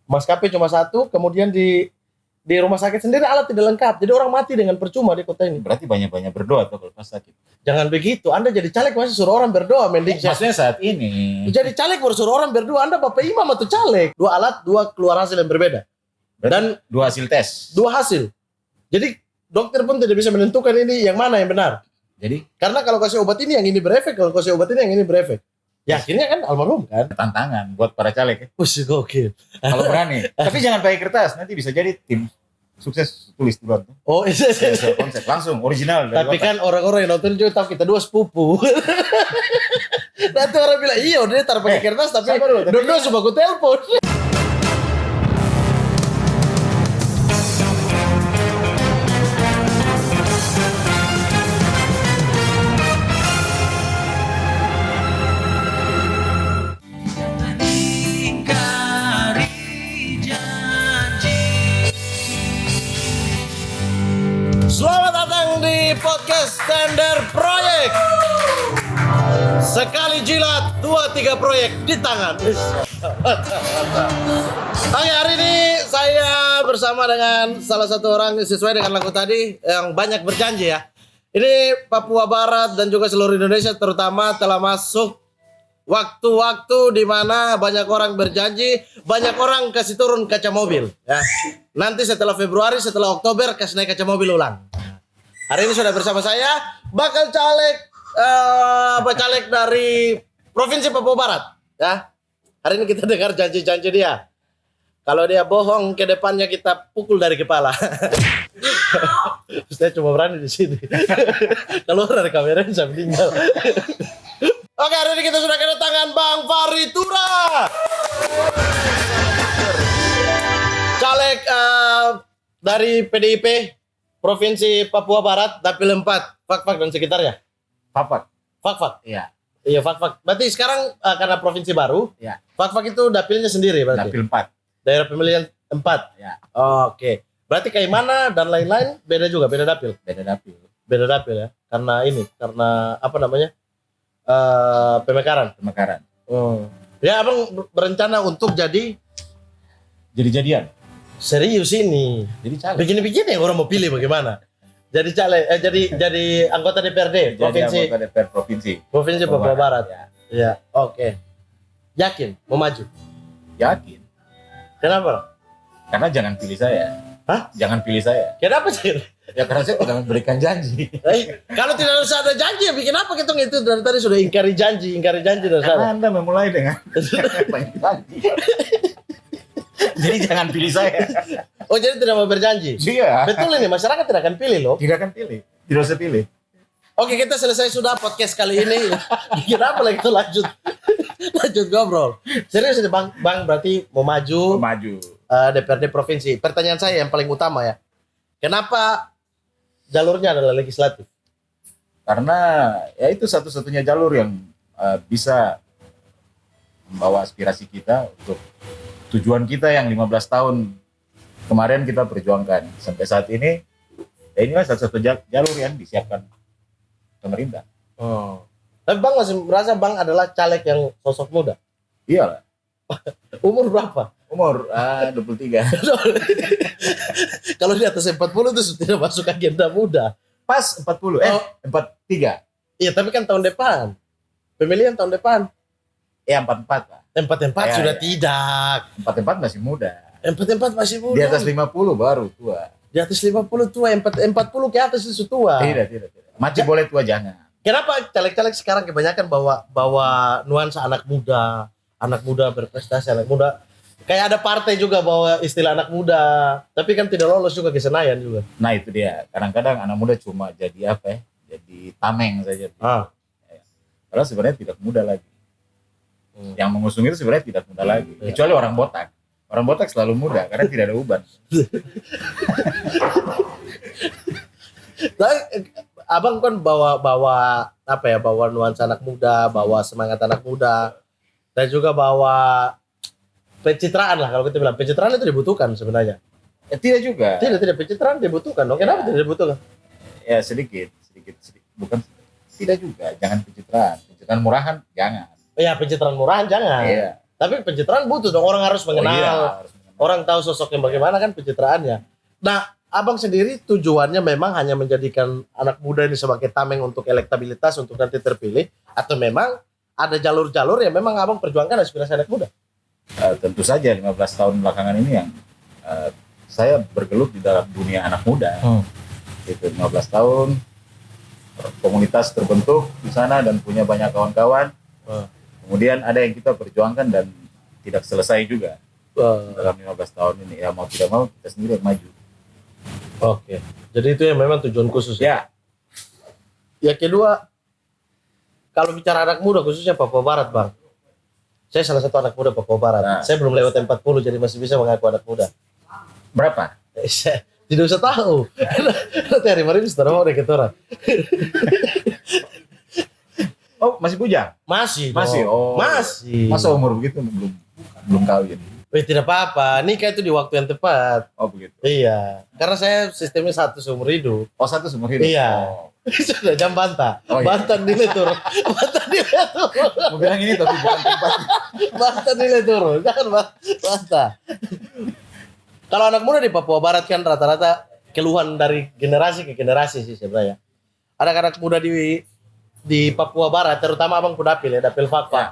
Maskapai cuma satu, kemudian di rumah sakit sendiri alat tidak lengkap. Jadi orang mati dengan percuma di kota ini. Berarti banyak-banyak berdoa tuh kalau pas sakit. Jangan begitu. Anda jadi caleg masih suruh orang berdoa, mending. Maksudnya saat ini. Jadi caleg baru suruh orang berdoa. Anda bapak imam atau caleg? 2 alat, 2 keluar hasil yang berbeda. Dan 2 hasil tes. 2 hasil. Jadi dokter pun tidak bisa menentukan ini yang mana yang benar. Jadi karena kalau kasih obat ini yang ini berefek, kalau kasih obat ini yang ini berefek. Ya akhirnya kan almarhum kan. tantangan buat para caleg. Gokil. Kalau berani. Tapi jangan pakai kertas, nanti bisa jadi tim sukses tulis duluan. Oh iya. Konsep langsung original. Tapi kan orang-orang yang nonton juga tahu kita 2 sepupu. Nanti orang bilang iya dia taruh pakai kertas tapi dua-dua coba aku telepon. Selamat datang di podcast Tender Proyek. Sekali jilat 2-3 proyek di tangan. Oke, hari ini saya bersama dengan salah satu orang sesuai dengan lagu tadi yang banyak berjanji ya. Ini Papua Barat dan juga seluruh Indonesia terutama telah masuk waktu-waktu di mana banyak orang berjanji, banyak orang kasih turun kaca mobil ya. Nanti setelah Februari, setelah Oktober kasih naik kaca mobil ulang. Hari ini sudah bersama saya bakal caleg dari Provinsi Papua Barat ya. Hari ini kita dengar janji-janji dia. Kalau dia bohong ke depannya kita pukul dari kepala. Saya cuma berani di sini. Kalau dari kamera bisa meninggal. Oke, hari ini kita sudah kedatangan Bang Fahri Tura. Caleg dari PDIP Provinsi Papua Barat, Dapil 4, Fak-Fak dan sekitarnya. Fak-Fak. Iya. Iya, Fak-Fak. Berarti sekarang karena provinsi baru, ya. Fak-Fak itu dapilnya sendiri berarti. Dapil 4. Daerah pemilihan 4. Ya. Oke. Berarti kayak mana dan lain-lain beda juga, beda dapil. Beda dapil ya. Karena apa namanya? Pemekaran. Ya, Abang berencana untuk Jadi-jadian. serius ini. Jadi caleg. Begini-begini yang orang mau pilih bagaimana? Jadi caleg, jadi anggota DPRD provinsi. Anggota DPR Provinsi Papua Barat. Ya. Ya, oke. Yakin mau maju? Yakin. Kenapa? Karena jangan pilih saya. Hah? Jangan pilih saya. Kenapa sih? Ya karena saya tidak memberikan janji. Kalau tidak usah ada janji, ya bikin apa kita itu dari tadi sudah ingkari janji dari sana. Karena Anda memulai dengan banyak janji. Jadi jangan pilih saya. Oh, jadi tidak mau berjanji? Iya. Betul ini, masyarakat tidak akan pilih loh. Tidak akan pilih. Tidak usah pilih. Oke, kita selesai sudah podcast kali ini. Bikin apa lagi kita lanjut ngobrol. Serius ini Bang berarti mau maju. DPRD provinsi. Pertanyaan saya yang paling utama ya. Kenapa jalurnya adalah legislatif? Karena ya itu satu-satunya jalur yang bisa membawa aspirasi kita untuk tujuan kita yang 15 tahun kemarin kita perjuangkan sampai saat ini. Ya inilah satu-satu jalur yang disiapkan pemerintah. Oh. Tapi Bang masih merasa Bang adalah caleg yang sosok muda? Iyalah. Umur berapa? Umur 23. Kalau di atas 40 itu sudah masuk agenda muda. Pas 40. 43. Iya, tapi kan tahun depan. Pemilihan tahun depan. Ya 44 lah. 44 sudah tidak. 44 masih muda. 44 masih muda. Di atas 50 baru tua. Di atas 50 tua, 40 ke atas itu tua. Tidak. Masih boleh tua jangan. Kenapa caleg-caleg sekarang kebanyakan bawa nuansa anak muda berprestasi, anak muda. Kayak ada partai juga bawa istilah anak muda, tapi kan tidak lolos juga ke Senayan juga. Nah itu dia. Kadang-kadang anak muda cuma jadi apa ya? Jadi tameng saja. Padahal sebenarnya tidak muda lagi. Yang mengusung itu sebenarnya tidak muda lagi. Kecuali orang botak. Orang botak selalu muda karena tidak ada uban. Tapi Abang kan bawa nuansa anak muda, bawa semangat anak muda, dan juga bawa pencitraan lah kalau kita bilang. Pencitraan itu dibutuhkan sebenarnya. Tidak juga. Tidak pencitraan dibutuhkan. Kenapa tidak dibutuhkan? Ya sedikit. Bukan tidak juga. Jangan pencitraan murahan jangan. Ya pencitraan murahan jangan. Iya. Tapi pencitraan butuh dong, orang harus mengenal. Harus mengenal. orang tahu sosoknya bagaimana kan pencitraannya. Nah, abang sendiri tujuannya memang hanya menjadikan anak muda ini sebagai tameng untuk elektabilitas untuk nanti terpilih, atau memang ada jalur-jalur yang memang abang perjuangkan aspirasi anak muda? Tentu saja 15 tahun belakangan ini yang saya bergelut di dalam dunia anak muda. Itu 15 tahun komunitas terbentuk di sana dan punya banyak kawan-kawan. Kemudian ada yang kita perjuangkan dan tidak selesai juga dalam 15 tahun ini. Ya mau tidak mau kita sendiri yang maju. Oke. Jadi itu yang memang tujuan khusus. Ya. Ya kedua, kalau bicara anak muda khususnya Papua Barat, Bang. Saya salah satu anak muda Papua Barat. Nah. Saya belum lewat 40 jadi masih bisa mengaku anak muda. Berapa? Saya tidak usah tahu. Nanti hari ini sudah mau deket orang. Oh, masih bujang? Masih. Masih. Dong. Oh. Masih. Masa umur begitu belum kawin. Tidak apa-apa. Nikah itu di waktu yang tepat. Oh, begitu. Iya. Karena saya sistemnya satu seumur hidup. Oh, satu seumur hidup. Iya. Oh. Sudah jam bantah. Oh, iya. Bantan nilai turun. Bantan nilai turun. Mau bilang ini tapi bukan tempatnya. Bantan nilai turun. Jangan bantah. Kalau anak muda di Papua Barat kan rata-rata keluhan dari generasi ke generasi sih sebenarnya. Anak-anak muda di Papua Barat, terutama abang Dapil ya, Dapil Fakfa. Ya.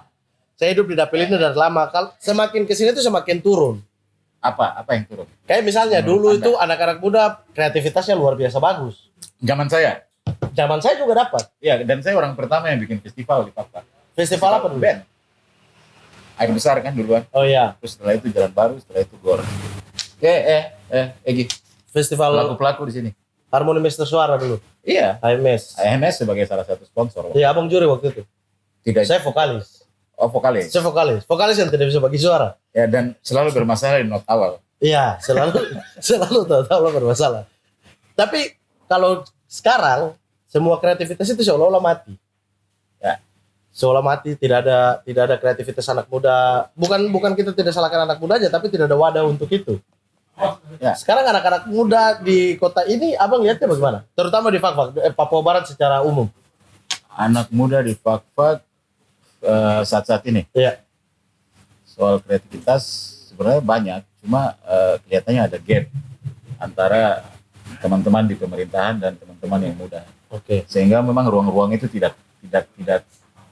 Saya hidup di Dapil ini dari lama. Semakin kesini tuh semakin turun. Apa yang turun? Kayak misalnya Menurut dulu Anda? itu anak-anak muda kreativitasnya luar biasa bagus. Zaman saya. Zaman saya juga dapat. Iya, dan saya orang pertama yang bikin festival di Papua. Festival apa dulu? Band. Air besar kan duluan. Oh iya, Terus setelah itu Jalan Baru, setelah itu Gor. Egi. festival Pelaku-pelaku di sini. Harmoni Master Suara dulu. Iya. HMS. AMS sebagai salah satu sponsor. Iya, abang juri waktu itu. Tidak. Saya vokalis. Oh, vokalis. Saya vokalis. Vokalis yang tidak bisa bagi suara. Ya, dan selalu bermasalah di not awal. Iya, selalu tahu bermasalah. Tapi kalau sekarang semua kreativitas itu seolah-olah mati. Ya. Seolah mati, tidak ada kreativitas anak muda. Bukan kita tidak salahkan anak muda aja, tapi tidak ada wadah untuk itu. Ya. Sekarang anak-anak muda di kota ini, abang lihatnya bagaimana? Terutama di Papua Barat secara umum. Anak muda di Fakfak saat-saat ini. Iya. Soal kreativitas sebenarnya banyak, cuma kelihatannya ada gap antara teman-teman di pemerintahan dan teman-teman yang muda. Oke. Sehingga memang ruang-ruang itu tidak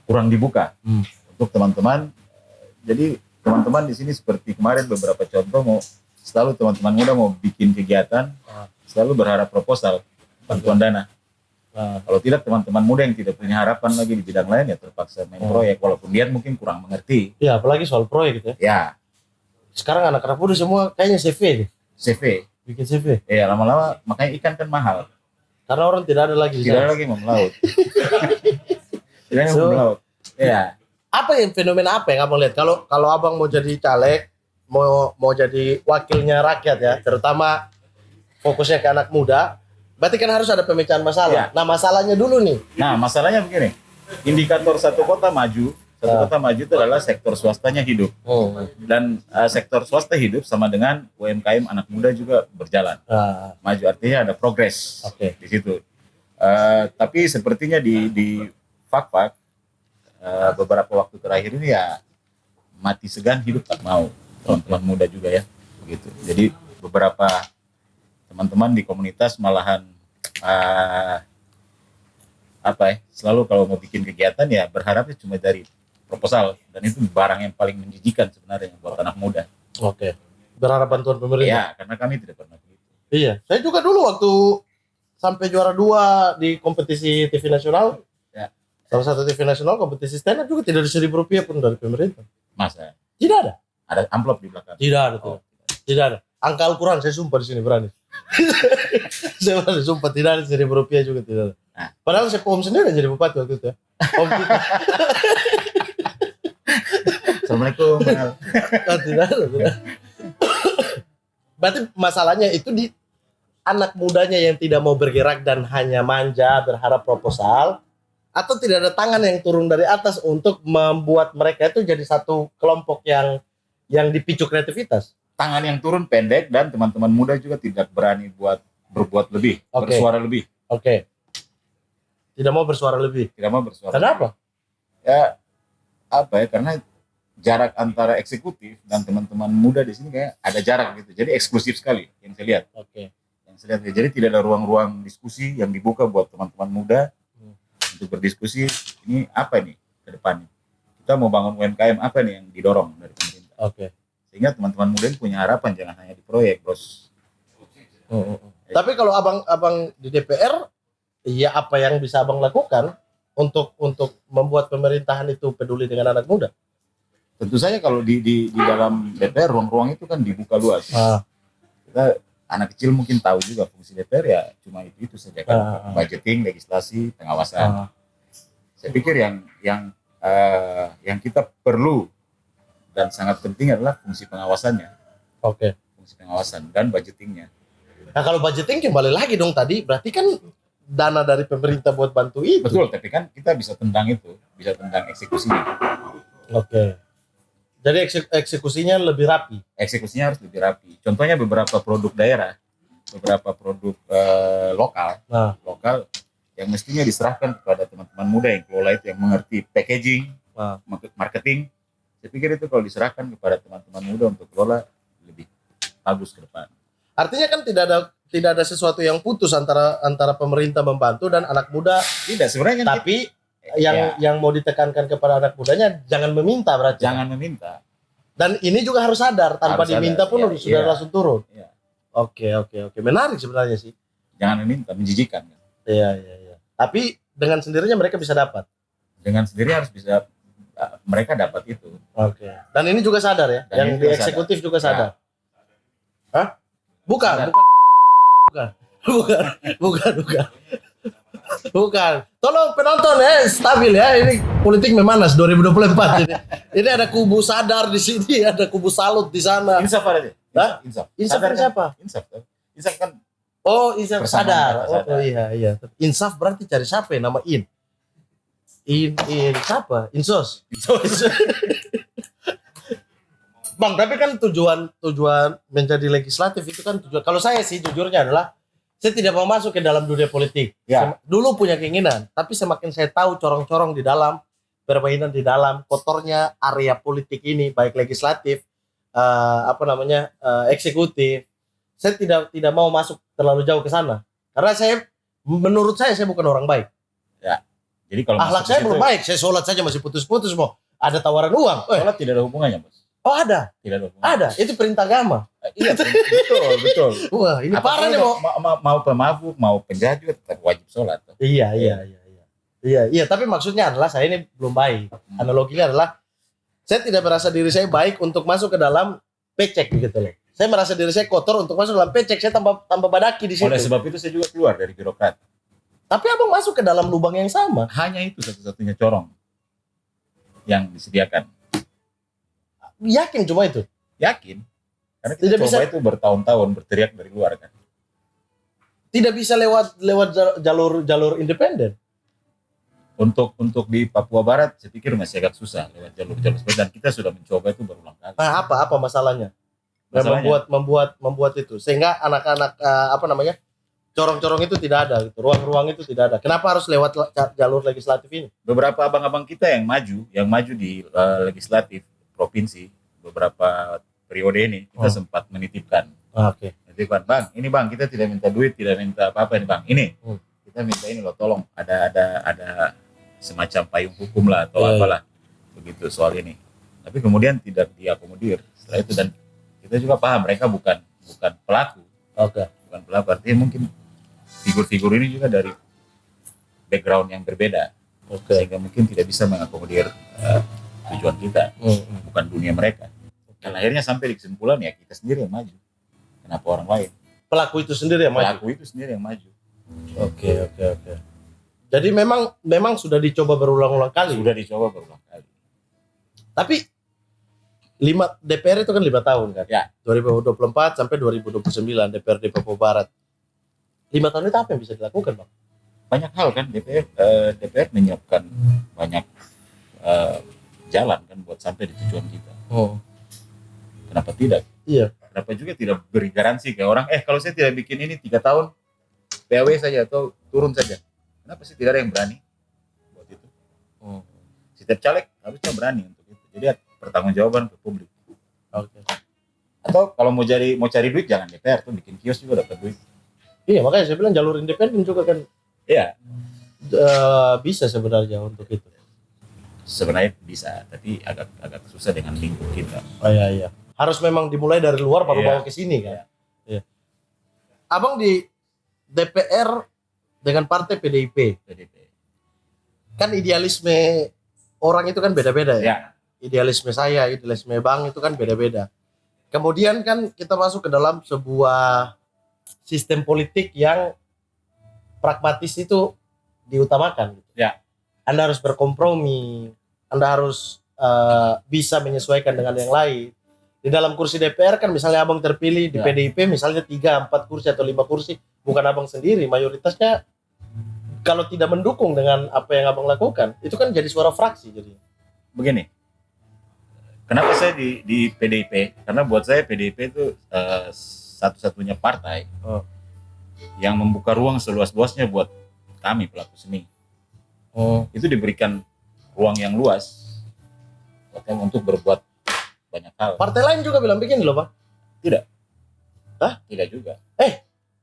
kurang dibuka untuk teman-teman. Jadi teman-teman di sini seperti kemarin beberapa contoh selalu teman-teman muda mau bikin kegiatan, selalu berharap proposal bantuan dana. Kalau tidak teman-teman muda yang tidak punya harapan lagi di bidang lain ya terpaksa main proyek walaupun dia mungkin kurang mengerti. Ya, apalagi soal proyek gitu ya. Ya, Sekarang anak-anak muda semua kayaknya CV nih. CV. Bikin CV. Ya lama-lama makanya ikan kan mahal. Karena orang tidak ada lagi di Tidak sana. lagi mau melaut. Tidak lagi So, mau melaut. Ya. Apa yang fenomena apa yang abang lihat? Kalau abang mau jadi caleg, mau jadi wakilnya rakyat ya, terutama fokusnya ke anak muda, berarti kan harus ada pemecahan masalah. Ya. Nah masalahnya dulu nih. Nah masalahnya begini, indikator satu kota maju itu adalah sektor swastanya hidup. Dan sektor swasta hidup sama dengan UMKM anak muda juga berjalan. Maju artinya ada progres di situ. Tapi sepertinya di Fakfak beberapa waktu terakhir ini ya mati segan hidup tak mau teman-teman muda juga ya begitu. Jadi beberapa teman-teman di komunitas malahan selalu kalau mau bikin kegiatan ya berharapnya cuma dari proposal dan itu barang yang paling menjijikan sebenarnya buat anak muda. Oke. Berharap bantuan pemerintah. Ya, karena kami tidak pernah begitu. Iya, saya juga dulu waktu sampai juara 2 di kompetisi TV nasional. Ya. Salah satu TV nasional kompetisi stand up juga tidak ada Rp1.000 pun dari pemerintah. Masa Tidak ada. ada amplop di belakang. Tidak ada. Oh. Tidak ada. Angka Al-Quran saya sumpah di sini berani. Saya berani sumpah tidak ada Rp1.000 juga tidak ada. Nah. Padahal saya Om sendiri jadi bupati waktu itu ya. Om kita. Assalamualaikum. Tidak ada. Berarti masalahnya itu di anak mudanya yang tidak mau bergerak dan hanya manja berharap proposal, atau tidak ada tangan yang turun dari atas untuk membuat mereka itu jadi satu kelompok yang dipicu kreativitas. Tangan yang turun pendek dan teman-teman muda juga tidak berani berbuat lebih, bersuara lebih. Oke. Tidak mau bersuara lebih. Tidak mau bersuara. Kenapa? Ya karena jarak antara eksekutif dan teman-teman muda di sini kayak ada jarak gitu. Jadi eksklusif sekali yang saya lihat. Oke. Yang saya lihat. Jadi tidak ada ruang-ruang diskusi yang dibuka buat teman-teman muda untuk berdiskusi. Ini apa nih ke depannya? Kita mau bangun UMKM apa nih yang didorong dari pemerintah? Oke. Sehingga teman-teman muda ini punya harapan, jangan hanya di proyek, bos. Tapi kalau abang di DPR, ya apa yang bisa abang lakukan untuk membuat pemerintahan itu peduli dengan anak muda? Tentu saja kalau di dalam DPR ruang-ruang itu kan dibuka luas. Kita anak kecil mungkin tahu juga fungsi DPR ya cuma itu saja kan, budgeting, legislasi, pengawasan. Saya pikir yang kita perlu dan sangat penting adalah fungsi pengawasannya. Oke. Fungsi pengawasan dan budgetingnya. Nah kalau budgeting kembali lagi dong tadi, berarti kan dana dari pemerintah buat bantu itu. Betul, tapi kan kita bisa tendang itu, bisa tendang eksekusinya. Oke. Jadi eksekusinya lebih rapi. Eksekusinya harus lebih rapi. Contohnya beberapa produk daerah, beberapa produk lokal yang mestinya diserahkan kepada teman-teman muda yang kelola itu, yang mengerti packaging, marketing. Saya pikir itu kalau diserahkan kepada teman-teman muda untuk kelola lebih bagus ke depan. Artinya kan tidak ada sesuatu yang putus antara pemerintah membantu dan anak muda. Tidak, sebenarnya kan tapi yang mau ditekankan kepada anak mudanya jangan meminta berarti. Jangan meminta. Dan ini juga harus sadar tanpa harus diminta pun sudah langsung turun. Ya. Oke. Menarik sebenarnya sih. Jangan meminta, menjijikan. Iya. Tapi dengan sendirinya mereka bisa dapat. Dengan sendiri harus bisa mereka dapat itu. Oke. Dan ini juga sadar ya, dan yang di eksekutif juga sadar. Hah? Bukan. Tolong penonton ya, stabil ya. Ini politik memanas 2024 ini. Ini ada kubu sadar di sini, ada kubu salut di sana. Insaf ada deh. Insaf kan siapa? Insaf kan. Oh, Insaf sadar. Oh iya. Insaf berarti cari siapa ya? Nama In siapa? Insos. Bang, tapi kan tujuan menjadi legislatif itu kan tujuan. Kalau saya sih jujurnya adalah saya tidak mau masuk ke dalam dunia politik. Ya. Dulu punya keinginan, tapi semakin saya tahu corong-corong di dalam, permainan di dalam, kotornya area politik ini, baik legislatif, eksekutif, saya tidak mau masuk terlalu jauh ke sana. Karena menurut saya bukan orang baik. Ya. Jadi kalau akhlak saya belum baik, saya sholat saja masih putus-putus, mau ada tawaran uang. Sholat tidak ada hubungannya, bos. Oh ada? Tidak ada hubungannya. Ada, itu perintah agama. Iya, betul. Wah, ini parah nih, mau pemabuk, mau penjahat juga tetap wajib sholat. Iya, tapi maksudnya adalah saya ini belum baik. Analoginya adalah saya tidak merasa diri saya baik untuk masuk ke dalam pecek gitu loh. Saya merasa diri saya kotor untuk masuk ke dalam pecek, saya tambah badaki di situ. Oleh sebab itu saya juga keluar dari birokrat. Tapi abang masuk ke dalam lubang yang sama. Hanya itu satu-satunya corong yang disediakan. Yakin cuma itu? Yakin. Karena kita coba itu bertahun-tahun berteriak dari luar kan. Tidak bisa lewat jalur independen. Untuk di Papua Barat saya pikir masih agak susah lewat jalur seperti, dan kita sudah mencoba itu berulang kali. Nah, apa masalahnya? Membuat itu sehingga anak-anak corong-corong itu tidak ada gitu. Ruang-ruang itu tidak ada. Kenapa harus lewat jalur legislatif ini? Beberapa abang-abang kita yang maju di legislatif provinsi beberapa periode ini kita sempat menitipkan. Menitipkan, Bang, ini Bang, kita tidak minta duit, tidak minta apa-apa nih Bang. Ini kita minta ini loh, tolong ada semacam payung hukum lah atau apalah begitu soal ini. Tapi kemudian tidak diakomodir. Setelah itu, dan kita juga paham mereka bukan pelaku. Bukan pelaku, artinya mungkin figur-figur ini juga dari background yang berbeda. Sehingga mungkin tidak bisa mengakomodir tujuan kita, bukan dunia mereka. Dan akhirnya sampai di kesimpulan ya kita sendiri yang maju. Kenapa orang lain? Pelaku itu sendiri yang maju. Oke. Jadi memang sudah dicoba berulang-ulang kali. Tapi DPR itu kan 5 tahun kan? Ya. 2024 sampai 2029 DPRD Papua Barat. 5 tahun itu apa yang bisa dilakukan, Bang? Banyak hal kan, DPR menyiapkan banyak jalan kan buat sampai di tujuan kita. Kenapa tidak? Iya. Kenapa juga tidak beri garansi ke orang, kalau saya tidak bikin ini 3 tahun, PAW saja atau turun saja. Kenapa sih tidak ada yang berani buat itu? Setiap caleg harusnya berani untuk itu. Jadi pertanggungjawaban ke publik. Oke. Atau kalau mau cari duit jangan DPR tuh, bikin kios juga dapat duit. Iya, makanya saya bilang jalur independen juga kan Iya, bisa sebenarnya untuk itu. sebenarnya bisa, tapi agak susah dengan lingkup kita. Oh iya. Harus memang dimulai dari luar baru Iya. bawa ke sini kan. Iya. Abang di DPR dengan partai PDIP. PDP. Kan idealisme orang itu kan beda-beda ya. Ya, Idealisme saya, idealisme Bang itu kan beda-beda. Kemudian kan kita masuk ke dalam sebuah sistem politik yang pragmatis itu diutamakan. Ya. Anda harus berkompromi, Anda harus bisa menyesuaikan dengan yang lain. Di dalam kursi DPR kan misalnya Abang terpilih di Ya. PDIP misalnya 3, 4 kursi atau 5 kursi, bukan Abang sendiri, mayoritasnya kalau tidak mendukung dengan apa yang Abang lakukan, itu kan jadi suara fraksi jadi. begini. Kenapa saya di PDIP? Karena buat saya PDIP itu satu-satunya partai yang membuka ruang seluas-luasnya buat kami pelaku seni. Itu diberikan ruang yang luas buat kami untuk berbuat banyak hal. Partai lain juga bilang begini loh, Pak. Tidak juga.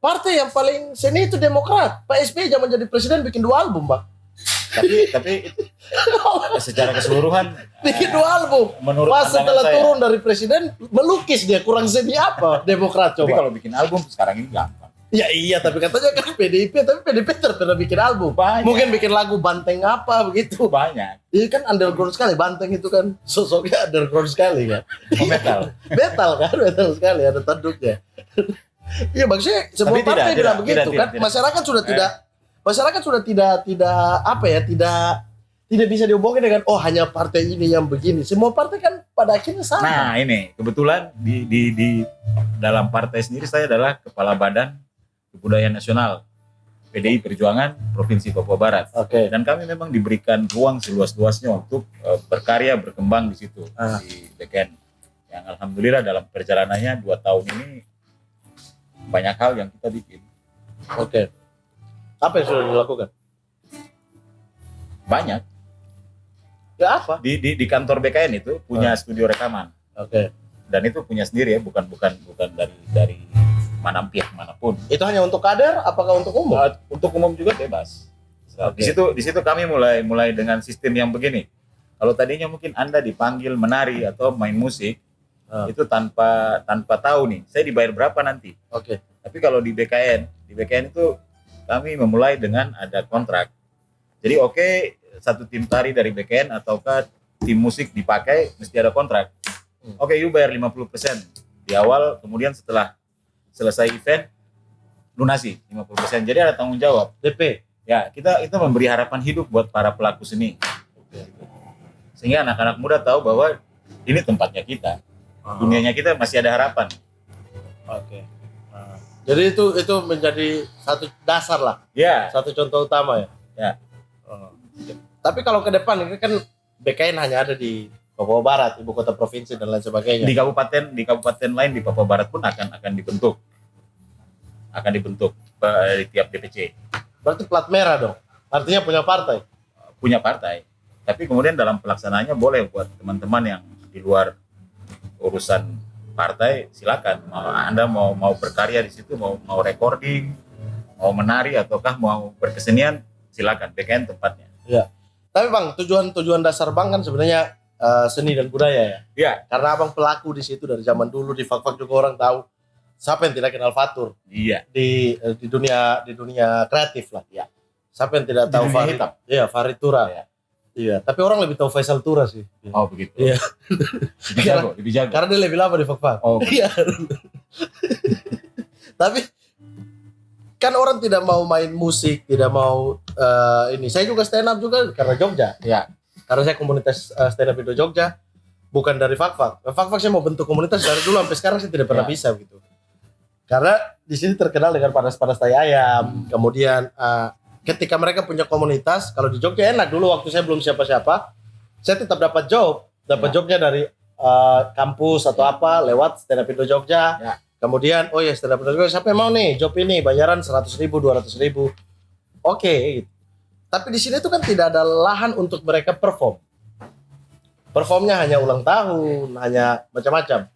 Partai yang paling seni itu Demokrat. Pak SBY zaman jadi presiden bikin 2 album, Pak. Tapi itu, secara keseluruhan Bikin 2 album. menurut Pas pandangan setelah saya, turun dari presiden melukis dia, kurang seni apa Demokrat tapi coba. kalau bikin album sekarang ini gampang. Ya iya, tapi katanya kan PDIP, tapi PDIP pernah bikin album. Banyak. Mungkin bikin lagu Banteng apa begitu. Banyak. Ini kan underground sekali, Banteng itu kan sosoknya underground sekali kan. Metal. Metal sekali, ada tanduknya. Iya, maksudnya semua Tapi partai tidak, bilang begitu tidak, kan. tidak. Masyarakat sudah tidak apa ya, tidak bisa dihubungkan dengan oh hanya partai ini yang begini. Semua partai kan pada akhirnya sama. Nah ini kebetulan di dalam partai sendiri saya adalah kepala badan kebudayaan nasional PDI Perjuangan Provinsi Papua Barat. Oke. Dan kami memang diberikan ruang seluas-luasnya untuk berkarya berkembang di situ di BKN. Yang alhamdulillah dalam perjalanannya 2 tahun ini banyak hal yang kita bikin. Oke. Apa yang sudah dilakukan? Banyak. Ya apa? Di kantor BKN itu punya studio rekaman. Oke. Dan itu punya sendiri ya, bukan dari mana pihak manapun. Itu hanya untuk kader apakah untuk umum? Untuk umum juga bebas. Oke. Di situ kami mulai dengan sistem yang begini. Kalau tadinya mungkin Anda dipanggil menari atau main musik, itu tanpa tahu nih, saya dibayar berapa nanti. Oke. Tapi kalau di BKN itu kami memulai dengan ada kontrak. Jadi satu tim tari dari BKN ataukah tim musik dipakai mesti ada kontrak. Oke, you bayar 50% di awal, kemudian setelah selesai event lunasi 50%. Jadi ada tanggung jawab. DP. Ya, kita memberi harapan hidup buat para pelaku seni. Sehingga anak-anak muda tahu bahwa ini tempatnya kita. Dunianya kita masih ada harapan. Oke. Jadi itu menjadi satu dasar lah, Ya, satu contoh utama ya. Ya. Tapi kalau ke depan ini kan BKN hanya ada di Papua Barat, ibu kota provinsi dan lain sebagainya. di kabupaten lain di Papua Barat pun akan dibentuk. Di tiap DPC. Berarti plat merah dong. Artinya punya partai. Punya partai. Tapi kemudian dalam pelaksanaannya boleh buat teman-teman yang di luar urusan partai, silakan. Anda mau berkarya di situ, mau recording, mau menari ataukah mau berkesenian, silakan. BKN tempatnya. Iya. Tapi Bang, tujuan dasar Bang kan sebenarnya seni dan budaya ya. Iya. Karena Abang pelaku di situ dari zaman dulu, di Fak-Fak juga orang tahu. Siapa yang tidak kenal Fatur Iya. di dunia kreatif lah. Iya. Siapa yang tidak Di tahu dunia Farid? hitam. Iya, Farid Tura. Iya. Iya, tapi orang lebih tahu Faisal Tura sih. Oh begitu. Iya. Lebih jago. Karena dia lebih lama di Fak-Fak. Oh. Iya. Tapi kan orang tidak mau main musik, tidak mau ini. Saya juga stand up juga karena Jogja. Ya. Karena saya komunitas stand up Indo Jogja, bukan dari Fak-Fak. Fak-Fak saya mau bentuk komunitas dari dulu sampai sekarang saya tidak pernah bisa gitu. Karena di sini terkenal dengan panas-panas tai ayam. Kemudian ketika mereka punya komunitas, kalau di Jogja enak dulu waktu saya belum siapa-siapa, saya tetap dapat jobnya dari kampus atau apa lewat stand up Indo Jogja. Ya. Kemudian stand up Indo Jogja siapa yang mau nih job ini bayaran 100.000 200.000. Oke. Gitu. Tapi di sini tuh kan tidak ada lahan untuk mereka perform. Performnya hanya ulang tahun, hanya macam-macam.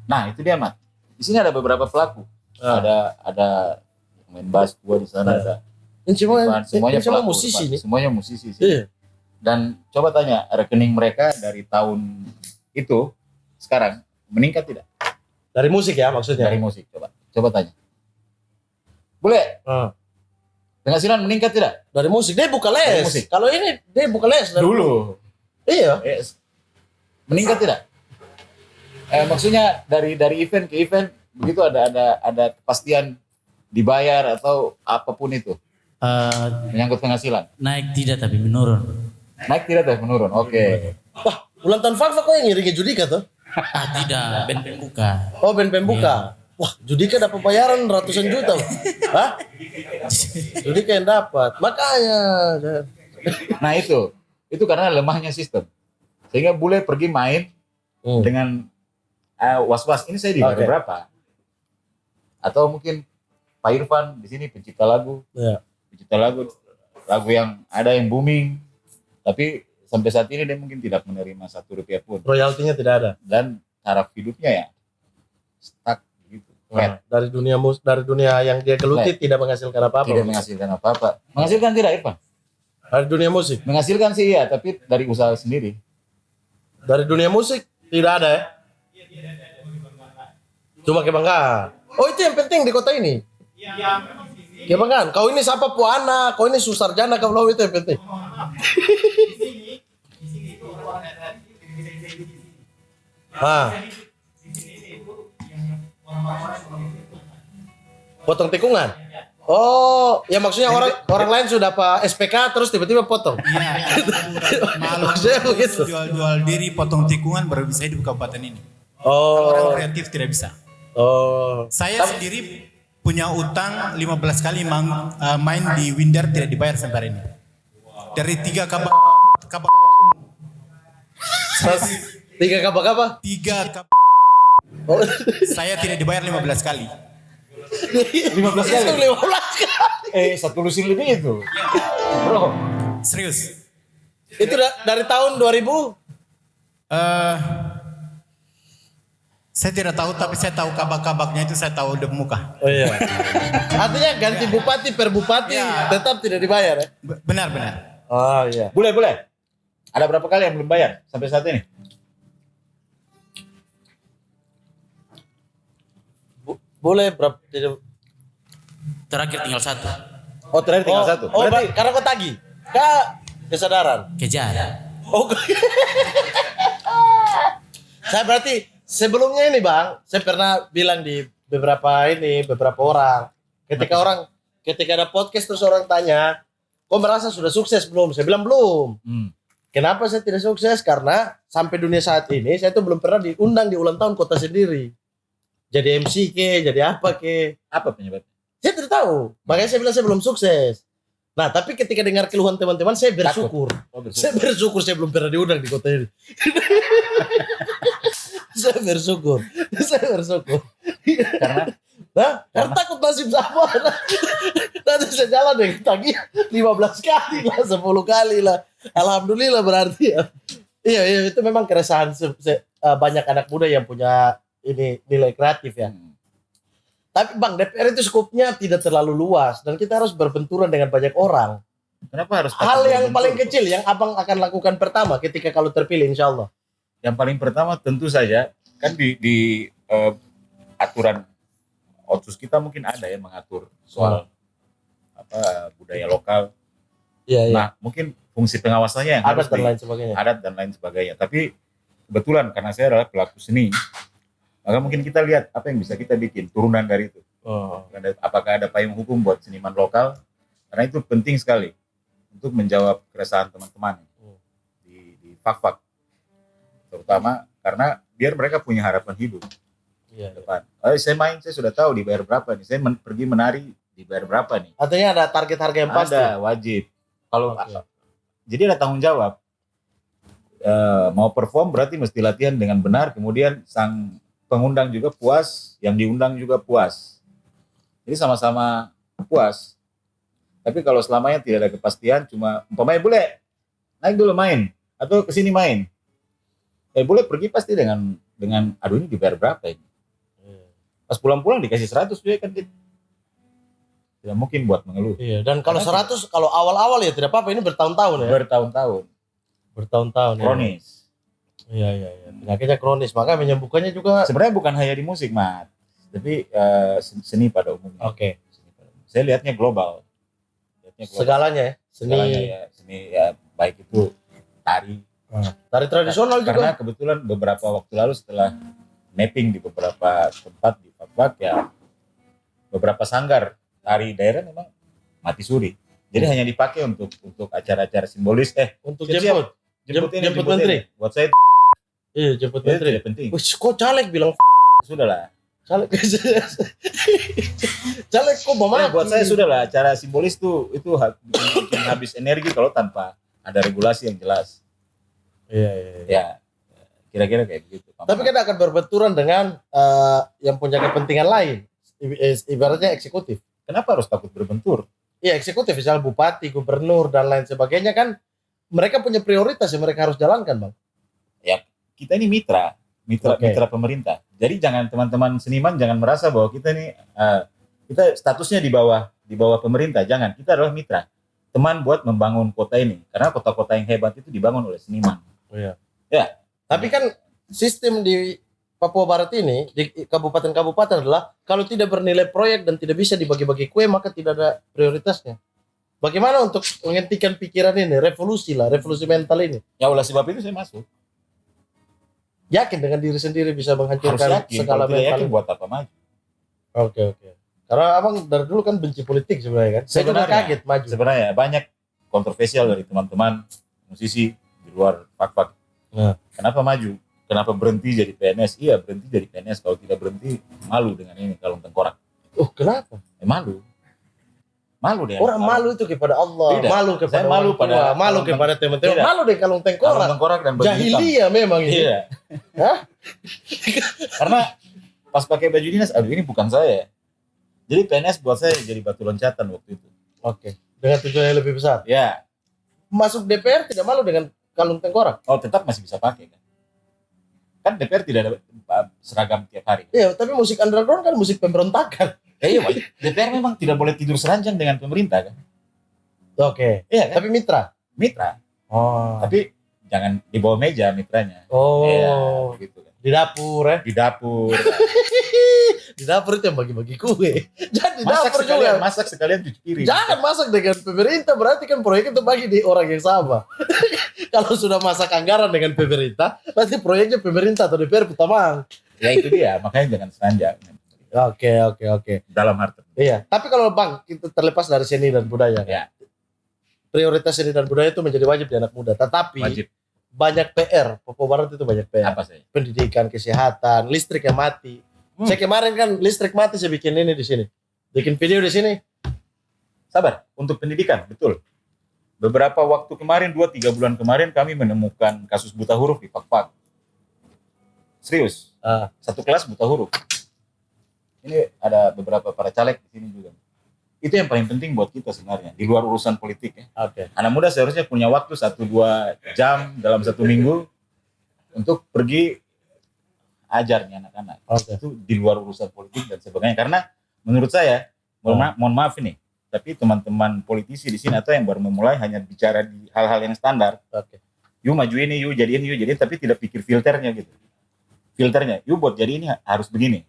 Nah itu dia Mat. Di sini ada beberapa pelaku. Ada main bass gua di sana ada. Ini Semuanya semua pelaku, musisi nih. Semuanya musisi sih. Iya. Dan coba tanya rekening mereka dari tahun itu sekarang meningkat tidak? Dari musik ya maksudnya. Dari musik coba tanya. Boleh? Penghasilan meningkat tidak? Dari musik. Dia buka Dari les. musik. Kalau ini dia buka les dari Dulu. Iya. Meningkat tidak? Maksudnya dari event ke event begitu ada kepastian dibayar atau apapun itu menyangkut penghasilan. Naik tidak tapi menurun. Naik tidak tapi menurun. Oke. Wah, ulang tahun Fafa kok yang ngiringin Judika tuh? Tidak, band pembuka. Oh, band pembuka. Wah, Judika dapat bayaran ratusan juta. Hah? Judika yang dapat. Makanya. Nah itu karena lemahnya sistem. Sehingga bule pergi main dengan was-was. Ini saya dibayar berapa? Atau mungkin Pak Irfan di sini pencipta lagu. Ya. Pencipta lagu yang ada yang booming. Tapi sampai saat ini dia mungkin tidak menerima Rp1 pun. Royaltinya tidak ada. Dan taraf hidupnya ya stuck gitu. Dari dunia yang dia geluti tidak menghasilkan apa-apa. Tidak menghasilkan apa-apa. Menghasilkan tidak Irfan? Dari dunia musik. Menghasilkan sih ya, tapi dari usaha sendiri. Dari dunia musik tidak ada ya. Cuma kebanggaan. Oh itu yang penting di kota ini. Kebanggaan. Kau ini siapa puana, kau ini susarjana, kau itu yang penting. Potong tikungan. Oh, ya maksudnya orang lain sudah apa SPK terus tiba-tiba potong. Iya. Maksudnya begitu. Jual diri potong tikungan baru bisa hidup kabupaten ini. Oh. Orang kreatif tidak bisa. Oh. Saya sendiri punya utang 15 kali main di Winder tidak dibayar sampai hari ini. Dari 3 kabak 3 apa? 3 kabak Oh. saya tidak dibayar 15 kali. 15 kali? 15 kali. 1 lusin lebih itu. Bro. Serius. Itu dari tahun 2000? Saya tidak tahu tapi saya tahu kabak-kabaknya itu saya tahu udah muka. Oh iya. Artinya ganti bupati per bupati tetap tidak dibayar ya? Benar. Oh iya. Boleh. Ada berapa kali yang belum bayar sampai saat ini? Boleh berapa? Terakhir tinggal 1. Oh terakhir tinggal 1. Oh, Berarti karena kau tagih. Kesadaran. Kejar. Oh. Saya berarti sebelumnya ini Bang, saya pernah bilang di beberapa orang. Ketika ada podcast terus orang tanya, kok merasa sudah sukses belum? Saya bilang belum. Kenapa saya tidak sukses? Karena sampai dunia saat ini saya tuh belum pernah diundang di ulang tahun kota sendiri. Jadi MC jadi apa apa penyebabnya? Saya tidak tahu. Makanya saya bilang saya belum sukses. Nah, tapi ketika dengar keluhan teman-teman saya bersyukur. Saya bersyukur saya belum pernah diundang di kota ini. Saya bersyukur. Karena takut nasib sama. Nanti saya jalan deh tagih 15 kali lah, 10 kali lah. Alhamdulillah berarti ya. Iya itu memang keresahan banyak anak muda yang punya ini nilai kreatif ya. Tapi Bang, DPR itu skupnya tidak terlalu luas dan kita harus berbenturan dengan banyak orang. Kenapa harus hal yang paling kecil yang Abang akan lakukan pertama ketika kalau terpilih insya Allah? Yang paling pertama tentu saja kan di aturan otsus kita mungkin ada ya mengatur soal budaya lokal. Iya. Nah mungkin fungsi pengawasannya yang adat dan lain sebagainya. Tapi kebetulan karena saya adalah pelaku seni, maka mungkin kita lihat apa yang bisa kita bikin turunan dari itu. Apakah ada payung hukum buat seniman lokal? Karena itu penting sekali untuk menjawab keresahan teman-teman di fak-fak, terutama karena biar mereka punya harapan hidup depan. Saya main, saya sudah tahu dibayar berapa nih. Saya pergi menari dibayar berapa nih. Artinya ada target harga yang pasti. Ada, wajib. Kalau jadi ada tanggung jawab. Mau perform berarti mesti latihan dengan benar. Kemudian sang pengundang juga puas, yang diundang juga puas. Jadi sama-sama puas. Tapi kalau selamanya tidak ada kepastian, cuma umpamanya boleh naik dulu main atau kesini main. boleh pergi pasti dengan aduh ini dibayar berapa ini. Pas pulang-pulang dikasih 100 juga kan gitu. Tidak mungkin buat mengeluh. Iya, dan kalau 100 kalau awal-awal ya tidak apa-apa, ini bertahun-tahun ya. Bertahun-tahun. Kronis. Iya. Penyakitnya kronis, maka menyembuhkannya juga. Sebenarnya bukan hanya di musik, Mat. Tapi seni pada umumnya. Oke. Saya lihatnya global. Segalanya ya. Segalanya ya. Seni ya, baik itu tari. Tari tradisional Karena juga. kebetulan beberapa waktu lalu setelah mapping di beberapa tempat di Papua ya beberapa sanggar tari daerah memang mati suri. Jadi hanya dipakai untuk acara-acara simbolis. Untuk siap-siap. jemput ini, jemput menteri. ini. Buat saya Iya, jemput itu menteri. tidak penting. Wih, kok caleg bilang Sudahlah. caleg. Caleg kok mama. Buat saya sudahlah acara simbolis itu bikin habis energi kalau tanpa ada regulasi yang jelas. Iya. Ya kira-kira kayak begitu. Tapi kan akan berbenturan dengan yang punya kepentingan lain. Ibaratnya eksekutif. Kenapa harus takut berbentur? Iya, eksekutif, misalnya bupati, gubernur dan lain sebagainya kan mereka punya prioritas yang mereka harus jalankan, Bang. Ya, kita ini mitra pemerintah. Jadi jangan teman-teman seniman jangan merasa bahwa kita ini kita statusnya di bawah pemerintah. Jangan, kita adalah mitra. Teman buat membangun kota ini. Karena kota-kota yang hebat itu dibangun oleh seniman. Iya. Ya. Tapi kan sistem di Papua Barat ini, di kabupaten-kabupaten adalah kalau tidak bernilai proyek dan tidak bisa dibagi-bagi kue, maka tidak ada prioritasnya. Bagaimana untuk menghentikan pikiran ini, revolusi mental ini? Ya oleh sebab itu saya masuk. Yakin dengan diri sendiri bisa Harus menghancurkan yakin. skala Kalau tidak mental. yakin buat apa maju? Oke. Karena abang dari dulu kan benci politik sebenarnya kan. Saya juga Sebenarnya. kaget maju. Sebenarnya banyak kontroversial dari teman-teman musisi di luar Pak. Nah. Kenapa maju? Kenapa berhenti jadi PNS? Iya berhenti jadi PNS. Kalau tidak berhenti malu dengan ini kalau tengkorak. Oh kenapa? Malu deh. Orang malu itu kepada Allah, Tidak. malu kepada Saya malu orang tua, pada- malu kepada teman-teman, Tidak. malu deh kalau Kalau tengkorak. tengkorak dan baju hitam. Jahiliyah memang ini. Iya. Hah? Karena pas pakai baju dinas, aduh ini bukan saya. Jadi PNS buat saya jadi batu loncatan waktu itu. Oke. Dengan tujuan yang lebih besar. Ya, Masuk DPR tidak malu dengan kalung tengkorak. oh tetap masih bisa pakai kan. Kan DPR tidak ada seragam tiap hari. Iya, tapi musik underground kan musik pemberontakan. Iya, DPR memang tidak boleh tidur seranjang dengan pemerintah kan. Oke. Iya kan? Tapi mitra. Mitra. Oh. Tapi jangan di bawah meja mitranya. Oh. Iya, gitu kan. Di dapur ya. Di dapur. Di dapur itu yang bagi-bagi kue. Jangan di masak dapur sekalian, juga. masak sekalian cuci piring. Jangan masak dengan pemerintah, berarti kan proyek itu bagi di orang yang sama. Kalau sudah masak anggaran dengan pemerintah, berarti proyeknya pemerintah atau DPR pertama. Ya itu dia, makanya jangan seranjang. Oke. Dalam arti. Iya, tapi kalau Bang, kita terlepas dari seni dan budaya. Ya. Prioritas seni dan budaya itu menjadi wajib di anak muda. Tetapi Wajib. banyak PR. Papua Barat itu banyak PR. Apa saya? Pendidikan, kesehatan, listrik yang mati. Saya kemarin kan listrik mati, saya bikin ini di sini. Bikin video di sini. Sabar, untuk pendidikan, betul. Beberapa waktu kemarin, 2-3 bulan kemarin kami menemukan kasus buta huruf di Pak. Serius, satu kelas buta huruf. Ini ada beberapa para caleg di sini juga. Itu yang paling penting buat kita sebenarnya, di luar urusan politik ya. Oke. Anak muda seharusnya punya waktu 1-2 jam dalam 1 minggu untuk pergi ajar nih anak-anak. Oke. Itu di luar urusan politik dan sebagainya. Karena menurut saya, mohon maaf ini, tapi teman-teman politisi di sini atau yang baru memulai hanya bicara di hal-hal yang standar. Oke. Yuk maju ini, yuk jadiin, tapi tidak pikir filternya gitu. Filternya, yuk buat jadi ini harus begini.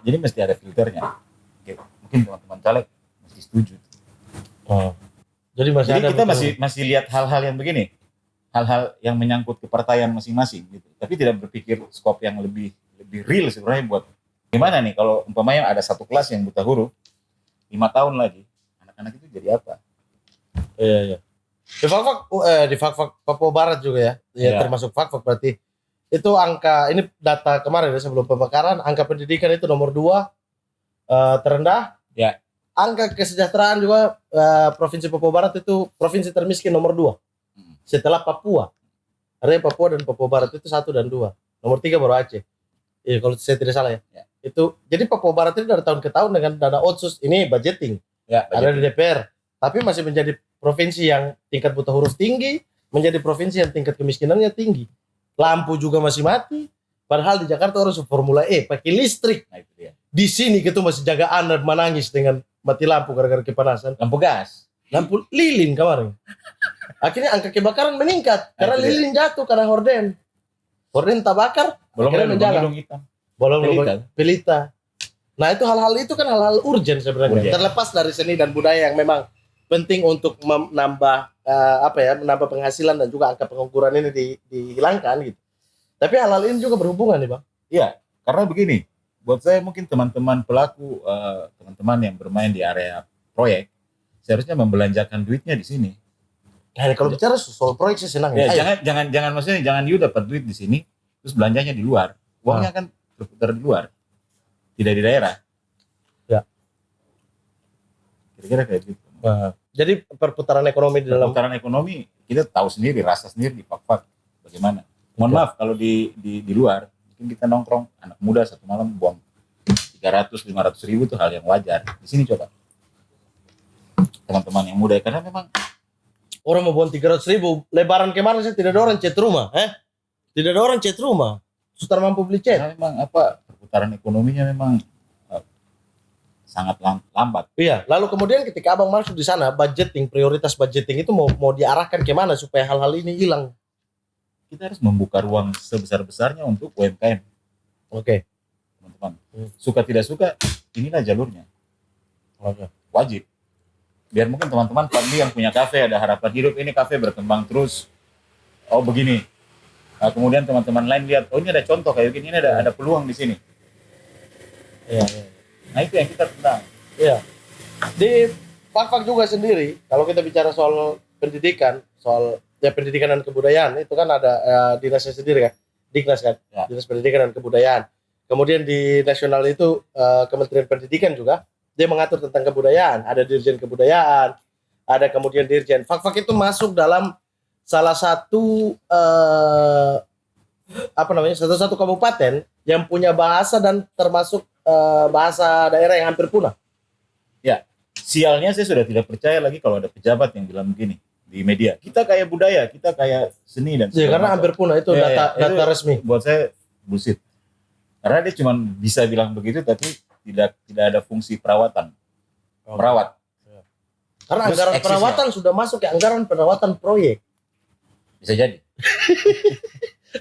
Jadi mesti ada filternya. Oke, mungkin teman-teman caleg mesti setuju. Oh. Jadi masih Jadi ada kita betul. masih lihat hal-hal yang begini. Hal-hal yang menyangkut kepartaian masing-masing gitu. Tapi tidak berpikir skop yang lebih real sebenarnya buat gimana nih kalau umpamanya ada satu kelas yang buta huruf 5 tahun lagi anak-anak itu jadi apa? Iya. Di Fakfak Papua Barat juga ya. Ya, Iya. termasuk Fakfak berarti. Itu angka, ini data kemarin ya, sebelum pemekaran, angka pendidikan itu nomor 2 terendah. Ya. Angka kesejahteraan juga Provinsi Papua Barat itu provinsi termiskin nomor 2. Setelah Papua. Artinya Papua dan Papua Barat itu 1 dan 2. Nomor 3 baru Aceh. Iya, kalau saya tidak salah ya. Itu jadi Papua Barat ini dari tahun ke tahun dengan dana otsus ini budgeting. Ya, Ada di DPR. Tapi masih menjadi provinsi yang tingkat buta huruf tinggi, menjadi provinsi yang tingkat kemiskinannya tinggi. lampu juga masih mati. Padahal di Jakarta orang Formula E pakai listrik. Nah itu dia. Di sini kita masih jaga anak menangis dengan mati lampu gara-gara kepanasan. Lampu gas. Lampu lilin kemarin. Akhirnya angka kebakaran meningkat karena Nah, itu dia. lilin jatuh karena horden. Horden tak bakar, Belum akhirnya ada menjalan. hidung hitam. Belum Pelita. pelita. Nah itu hal-hal itu kan hal-hal urgent sebenarnya. Urgent. Terlepas dari seni dan budaya yang memang penting untuk menambah menambah penghasilan dan juga angka pengangguran ini dihilangkan gitu. Tapi hal-hal ini juga berhubungan nih Bang. Iya, karena begini, buat saya mungkin teman-teman pelaku, teman-teman yang bermain di area proyek, seharusnya membelanjakan duitnya di sini. Nah, kalau bicara soal proyek sih senang. Ya, Ayo. jangan maksudnya jangan you dapat duit di sini, terus belanjanya di luar. Uangnya kan berputar di luar, tidak di daerah. Ya. Kira-kira kayak gitu. Nah, jadi perputaran ekonomi di dalam Perputaran ekonomi kita tahu sendiri, rasa sendiri di Pak bagaimana. Mohon maaf kalau di luar, mungkin kita nongkrong anak muda satu malam buang 300-500 ribu itu hal yang wajar. Di sini coba teman-teman yang muda, karena memang orang mau buang 300.000. Lebaran kemarin saya tidak ada orang cat rumah, tidak ada orang cat rumah. Sudah mampu beli cat. karena memang perputaran ekonominya memang sangat lambat. Iya. Lalu kemudian ketika abang masuk di sana, budgeting, prioritas budgeting itu mau diarahkan kemana supaya hal-hal ini hilang? Kita harus membuka ruang sebesar-besarnya untuk UMKM, Oke. teman-teman. Suka tidak suka, inilah jalurnya. Oke. Wajib. Biar mungkin teman-teman Fadli yang punya kafe ada harapan hidup, ini kafe berkembang terus. Oh begini. Nah, kemudian teman-teman lain lihat, oh ini ada contoh kayak gini, ini ada peluang di sini. Iya. Nah itu yang kita tentang. Iya. Di Fakfak juga sendiri, kalau kita bicara soal pendidikan, soal pendidikan dan kebudayaan, itu kan ada dinasnya sendiri kan, Diknas kan, Ya. Dinas Pendidikan dan Kebudayaan. Kemudian di nasional itu Kementerian Pendidikan juga, dia mengatur tentang kebudayaan, ada Dirjen Kebudayaan, ada kemudian Dirjen. Fakfak itu masuk dalam salah satu satu kabupaten yang punya bahasa dan termasuk bahasa daerah yang hampir punah. Ya, sialnya saya sudah tidak percaya lagi kalau ada pejabat yang bilang begini di media. Kita kayak budaya, kita kayak seni dan Ya, karena macam. hampir punah itu Ya, data itu resmi. Buat saya bullshit. Karena dia cuma bisa bilang begitu tapi tidak ada fungsi perawatan. Merawat. Karena Terus anggaran eksisnya. perawatan sudah masuk ke anggaran perawatan proyek. Bisa jadi.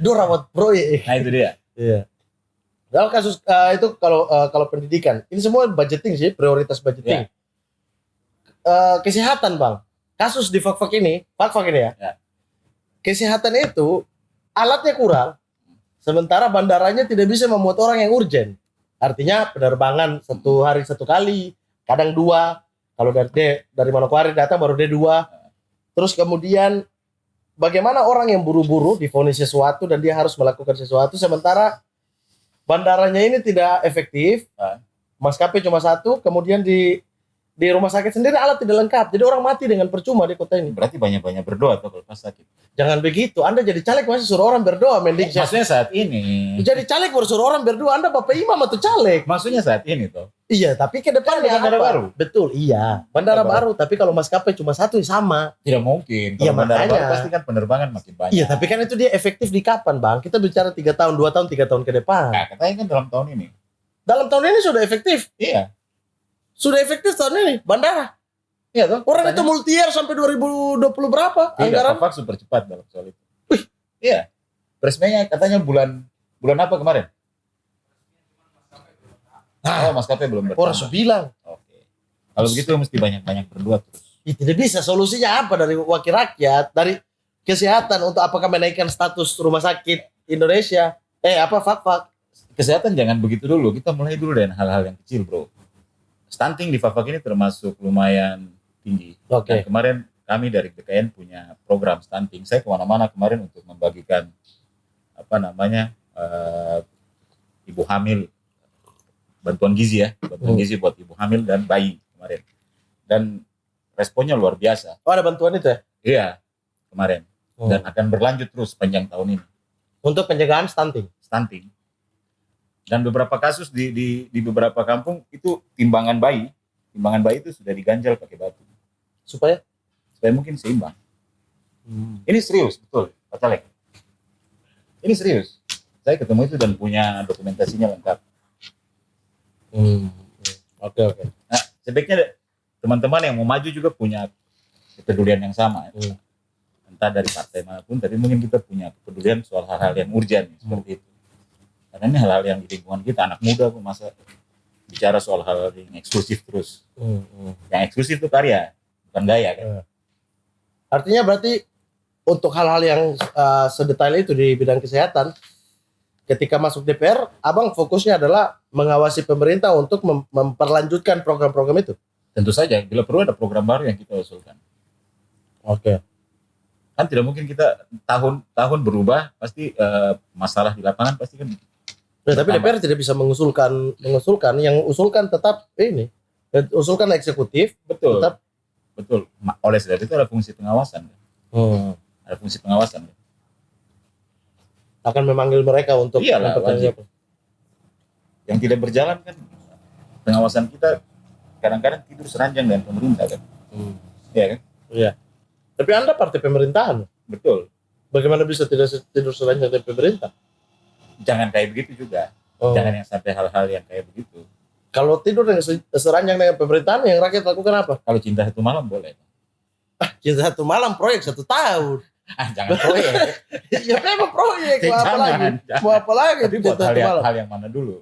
Rawat proyek. Nah itu dia. Iya. Kalau kasus itu kalau pendidikan, ini semua budgeting sih, prioritas budgeting. Kesehatan Bang. Kasus di Fakfak ini ya. Ya. Kesehatan itu alatnya kurang. Sementara bandaranya tidak bisa memuat orang yang urgent. Artinya penerbangan satu hari satu kali, kadang dua. Kalau dari Manokwari datang baru D2. Terus kemudian bagaimana orang yang buru-buru divonis sesuatu dan dia harus melakukan sesuatu sementara bandaranya ini tidak efektif. Maskapai cuma satu, kemudian di rumah sakit sendiri alat tidak lengkap. Jadi orang mati dengan percuma di kota ini. Berarti banyak-banyak berdoa tuh kalau pas sakit. Jangan begitu. Anda jadi caleg masih suruh orang berdoa, mending Maksudnya saat ini. jadi caleg baru suruh orang berdoa. Anda bapak imam atau caleg? Maksudnya saat ini tuh. Iya, tapi ke depannya Kan ada bandara apa? baru. Betul, iya. Bandara baru, tapi kalau maskapai cuma satu sama. Tidak mungkin. Iya, Kalau bandara makanya. baru pasti kan penerbangan makin banyak. Iya, tapi kan itu dia efektif di kapan, Bang? Kita bicara 3 tahun, 2 tahun, 3 tahun ke depan. Nah, katanya kan dalam tahun ini. Dalam tahun ini sudah efektif. Iya. Sudah efektif tahun ini, bandara. Iya toh. Orang itu katanya. multi-year sampai 2020 berapa? Tidak, Anggaran? Fakfak super cepat dalam soal itu. Iya. Resminya katanya bulan apa kemarin? Oh, maskapai belum Orang bertambah. bilang. Oke. Kalau begitu mesti banyak-banyak berdoa terus. Ya, tidak bisa. Solusinya apa dari wakil rakyat, dari kesehatan untuk apakah menaikkan status rumah sakit Indonesia? Fakfak. Kesehatan jangan begitu dulu. Kita mulai dulu dengan hal-hal yang kecil, bro. Stunting di Fakfak ini termasuk lumayan tinggi. Oke. Dan kemarin kami dari BKN punya program stunting. Saya kemana-mana kemarin untuk membagikan ibu hamil, bantuan gizi ya, gizi buat ibu hamil dan bayi kemarin. Dan responnya luar biasa. Oh, ada bantuan itu ya? Iya, kemarin. Dan akan berlanjut terus panjang tahun ini. Untuk pencegahan stunting. Stunting. Dan beberapa kasus di beberapa kampung itu timbangan bayi itu sudah diganjal pakai batu Supaya? mungkin seimbang. Ini serius betul, Pak Caleg. Ini serius. Saya ketemu itu dan punya dokumentasinya lengkap. Oke. Nah, sebaiknya teman-teman yang mau maju juga punya kepedulian yang sama. Entah dari partai manapun, tapi mungkin kita punya kepedulian soal hal-hal yang urgent seperti itu. Karena ini hal-hal yang di lingkungan kita, anak muda kok masa bicara soal hal yang eksklusif terus. Yang eksklusif itu karya, bukan gaya kan. Artinya berarti untuk hal-hal yang sedetail itu di bidang kesehatan, ketika masuk DPR, abang fokusnya adalah mengawasi pemerintah untuk memperlanjutkan program-program itu. Tentu saja, bila perlu ada program baru yang kita usulkan. Oke. Kan tidak mungkin kita tahun berubah, pasti masalah di lapangan pasti kan. Tapi DPR tidak bisa mengusulkan, yang usulkan tetap ini, usulkan eksekutif, Betul. tetap. Betul. Oleh sebab itu ada fungsi pengawasan. Ada fungsi pengawasan. Akan memanggil mereka untuk Iyalah, wajib. Yang tidak berjalan kan pengawasan kita kadang-kadang tidur seranjang dengan pemerintah kan. Iya kan? Iya. Tapi Anda partai pemerintahan. Betul. Bagaimana bisa tidak tidur seranjang dari pemerintah? Jangan kayak begitu juga. Jangan yang sampai hal-hal yang kayak begitu. Kalau tidur dengan seranjang dengan pemerintahan, yang rakyat lakukan apa? Kalau cinta satu malam boleh. Cinta satu malam, proyek 1 tahun. Jangan proyek. Ya memang proyek, mau apa lagi? Jangan. Mau apa lagi? Tapi buat Cinta satu malam. hal yang mana dulu.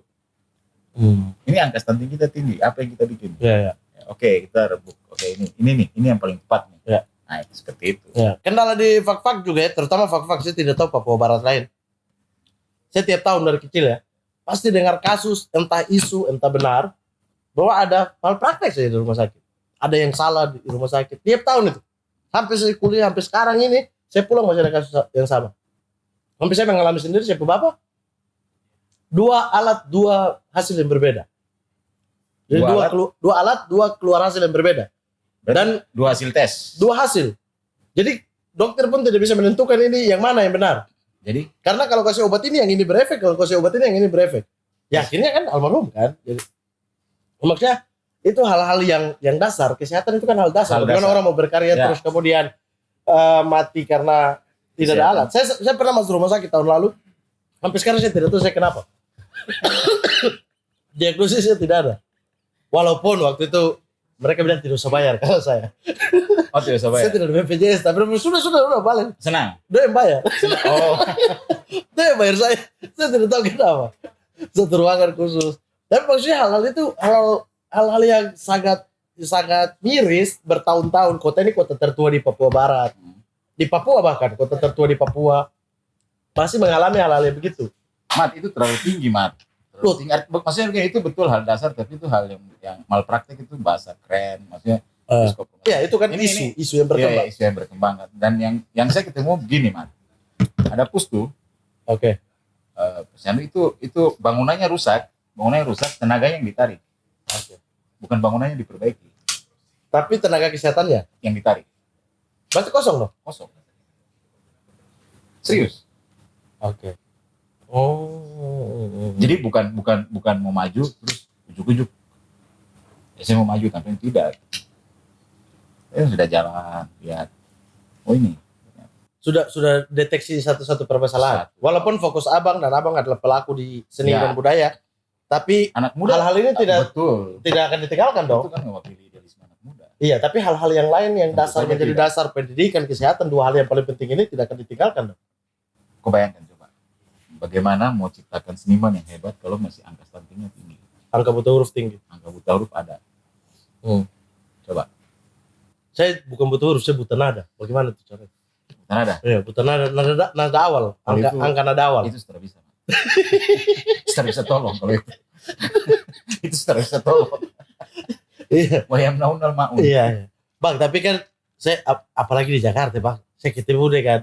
Ini angka stunting kita tinggi. Apa yang kita bikin? Ya. Oke, kita rebut. Oke, ini yang paling tepat nih. Ya. Nah, seperti itu. Ya. Kendala di fak-fak juga ya, terutama fak-fak, saya tidak tahu Papua Barat lain. Saya tiap tahun dari kecil ya, pasti dengar kasus, entah isu, entah benar, bahwa ada malpraktek saja di rumah sakit. Ada yang salah di rumah sakit. Tiap tahun itu. Sampai saya kuliah, sampai sekarang ini, saya pulang masih ada kasus yang sama. Sampai saya mengalami sendiri, saya bapak, 2 alat, 2 hasil yang berbeda. Jadi dua alat, 2 keluar hasil yang berbeda. Dan 2 hasil tes. 2 hasil. Jadi dokter pun tidak bisa menentukan ini yang mana yang benar. Jadi Karena kalau kasih obat ini yang ini berefek, kalau kasih obat ini yang ini berefek. Ya akhirnya kan almarhum kan. Jadi maksudnya itu hal-hal yang dasar. Kesehatan itu kan hal dasar. Bagaimana orang mau berkarya terus kemudian mati karena tidak ada alat. Saya pernah masuk rumah sakit tahun lalu. Sampai sekarang saya tidak tahu saya kenapa. Diagnosisnya tidak ada. Walaupun waktu itu mereka bilang tidak usah bayar kalau saya. oh tidak usah bayar. Saya tidak ada BPJS, tapi sudah balik. Senang. Dia yang bayar. Oh. Dia yang bayar saya. Saya tidak tahu kenapa. Satu ruangan khusus. Tapi maksudnya hal-hal itu hal-hal yang sangat miris bertahun-tahun. Kota ini kota tertua di Papua Barat. Di Papua bahkan kota tertua di Papua masih mengalami hal-hal yang begitu. Mat, itu terlalu tinggi, Mat. Terlalu tinggi. Maksudnya kayak itu betul hal dasar, tapi itu hal yang malpraktek itu bahasa keren. Maksudnya ya itu kan isu yang berkembang. Iya, isu yang berkembang. Dan yang saya ketemu begini, Mat. Ada pustu. Oke. Itu bangunannya rusak, tenaganya yang ditarik. Oke. Bukan bangunannya diperbaiki, Tapi tenaga kesehatannya yang ditarik. berarti kosong loh. Kosong. Serius. Oke. Oh. Jadi bukan mau maju terus ujuk-ujuk. Saya mau maju tapi tidak. Saya sudah jalan, lihat. Oh ini. Sudah deteksi satu-satu permasalahan. Walaupun fokus abang dan abang adalah pelaku di seni dan budaya, tapi anak muda hal-hal ini tidak akan ditinggalkan dong. Itu kan mewakili idealisme anak muda. Iya, tapi hal-hal yang lain yang Tentu dasar saja menjadi tidak. dasar pendidikan, kesehatan, 2 hal yang paling penting ini tidak akan ditinggalkan dong. Kau bayangkan coba. Bagaimana mau ciptakan seniman yang hebat kalau masih angka stuntingnya tinggi. Angka buta huruf tinggi. Angka buta huruf ada. Coba. Saya bukan buta huruf, saya buta nada. Bagaimana itu caranya? Buta nada. Iya, buta nada awal. Angka nada awal. Itu sudah bisa. Sudah bisa tolong kalau itu. Itu sudah bisa tolong. Iya. Wayam naunal maun. Iya. Bang, tapi kan saya apalagi di Jakarta, Bang. Saya ketemu dengan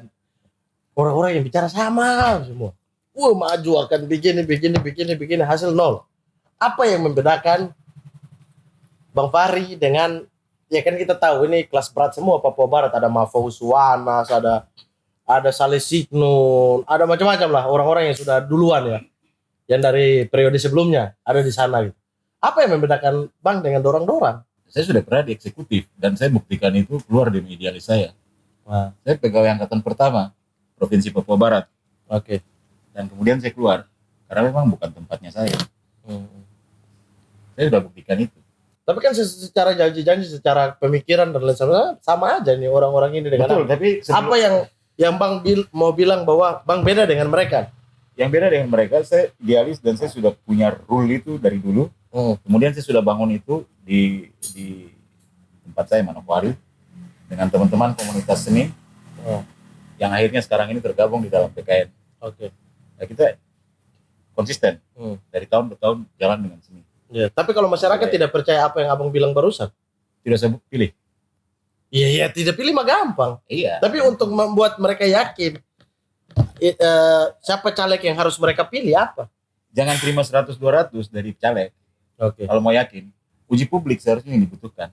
orang-orang yang bicara sama semua. Wah, maju akan begini, hasil nol. Apa yang membedakan Bang Fahri dengan, ya kan kita tahu ini kelas berat semua Papua Barat, ada Mafous Wanas, ada Saleh Signun, ada macam-macam lah orang-orang yang sudah duluan ya, yang dari periode sebelumnya ada di sana gitu. Apa yang membedakan Bang dengan dorang-dorang? Saya sudah pernah di eksekutif dan saya buktikan itu keluar dari idealis saya. Wah. Saya pegawai angkatan pertama Provinsi Papua Barat. Oke. dan kemudian saya keluar karena memang bukan tempatnya saya. Saya sudah buktikan itu. Tapi kan secara janji-janji, secara pemikiran dan lain sebagainya sama aja nih orang-orang ini dengan Betul, tapi apa yang Bang mau bilang bahwa Bang beda dengan mereka? yang beda dengan mereka, saya idealis dan saya sudah punya rule itu dari dulu. Kemudian saya sudah bangun itu di tempat saya Manokwari dengan teman-teman komunitas seni yang akhirnya sekarang ini tergabung di dalam PKN. Oke. Ya, kita konsisten dari tahun ke tahun jalan dengan seni. Ya, tapi kalau masyarakat tidak percaya apa yang Abang bilang barusan, Tidak saya pilih. iya tidak pilih mah gampang. Iya. Tapi untuk membuat mereka yakin siapa caleg yang harus mereka pilih apa? Jangan terima 100-200 dari caleg. Oke. Kalau mau yakin, uji publik seharusnya yang dibutuhkan.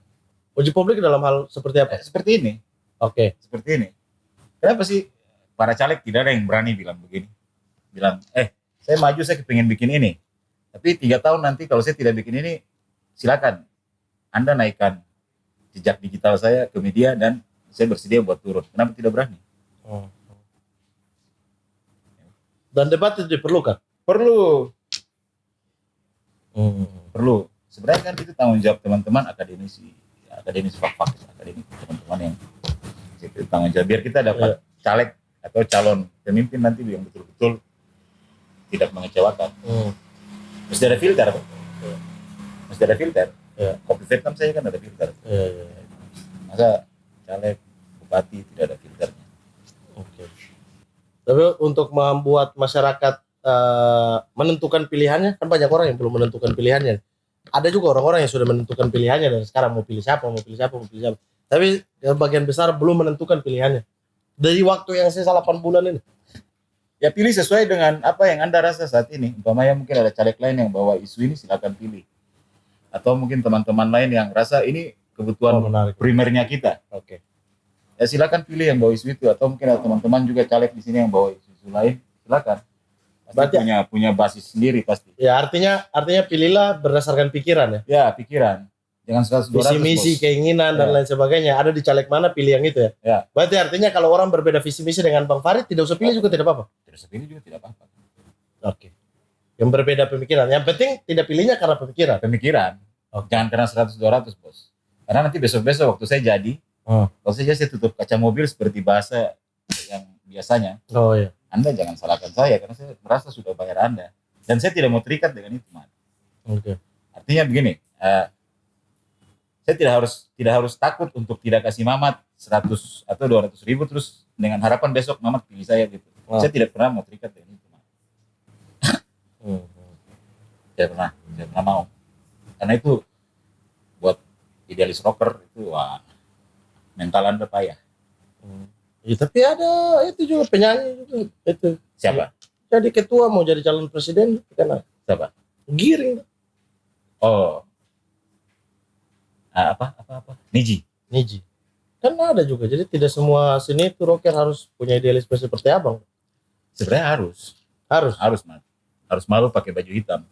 Uji publik dalam hal seperti apa? Seperti ini. Oke. Seperti ini. Kenapa sih para caleg tidak ada yang berani bilang begini? Bilang, saya maju, saya pengen bikin ini. Tapi 3 tahun nanti kalau saya tidak bikin ini, silakan. Anda naikkan jejak digital saya ke media dan saya bersedia buat turun. Kenapa tidak berani? Dan debat itu diperlukan? Perlu. Perlu. Sebenarnya kan itu tanggung jawab teman-teman akademis fak-fak, akademik, teman-teman yang itu tanggung jawab biar kita dapat caleg atau calon pemimpin nanti yang betul-betul tidak mengecewakan. Mesti ada filter. Mesti ada filter. Kopi Vietnam saya kan ada filter. Masa caleg, bupati tidak ada filternya. Oke. Tapi untuk membuat masyarakat menentukan pilihannya, kan banyak orang yang belum menentukan pilihannya. Ada juga orang-orang yang sudah menentukan pilihannya dan sekarang mau pilih siapa. Tapi bagian besar belum menentukan pilihannya. Dari waktu yang sisa 8 bulan ini. Ya pilih sesuai dengan apa yang Anda rasa saat ini. Umpamanya mungkin ada caleg lain yang bawa isu ini, silakan pilih. Atau mungkin teman-teman lain yang rasa ini kebutuhan primernya kita. Oke. Ya silakan pilih yang bawa isu itu. Atau mungkin ada teman-teman juga caleg di sini yang bawa isu lain, silakan. Pasti punya basis sendiri pasti. Ya artinya pilihlah berdasarkan pikiran ya. Ya pikiran. Jangan 100-200 visi misi, keinginan dan lain sebagainya. Ada di caleg mana pilih yang itu ya. Ya. Berarti artinya kalau orang berbeda visi misi dengan Bang Farid tidak usah pilih juga tidak apa-apa. Tidak usah pilih juga tidak apa-apa. Oke. Yang berbeda pemikiran. Yang penting tidak pilihnya karena pemikiran. Pemikiran. Jangan karena 100-200 bos. Karena nanti besok-besok waktu saya jadi, kalau saya tutup kaca mobil seperti bahasa yang biasanya. Oh iya. Anda jangan salahkan saya karena saya merasa sudah bayar Anda dan saya tidak mau terikat dengan itu, man. Oke. Artinya begini, saya tidak harus takut untuk tidak kasih Mamat 100 atau 200 ribu terus dengan harapan besok Mamat pilih saya gitu. Saya tidak pernah mau terikat dengan itu, man. Tidak pernah mau. Karena itu buat idealis rocker itu mental Anda payah. Ya, tapi ada itu juga penyanyi itu. Siapa? Jadi ketua mau jadi calon presiden karena Siapa? Giring. Oh. Apa? Niji. Kan ada juga. Jadi tidak semua sini itu rocker harus punya idealisme seperti Abang. Sebenarnya harus malu pakai baju hitam.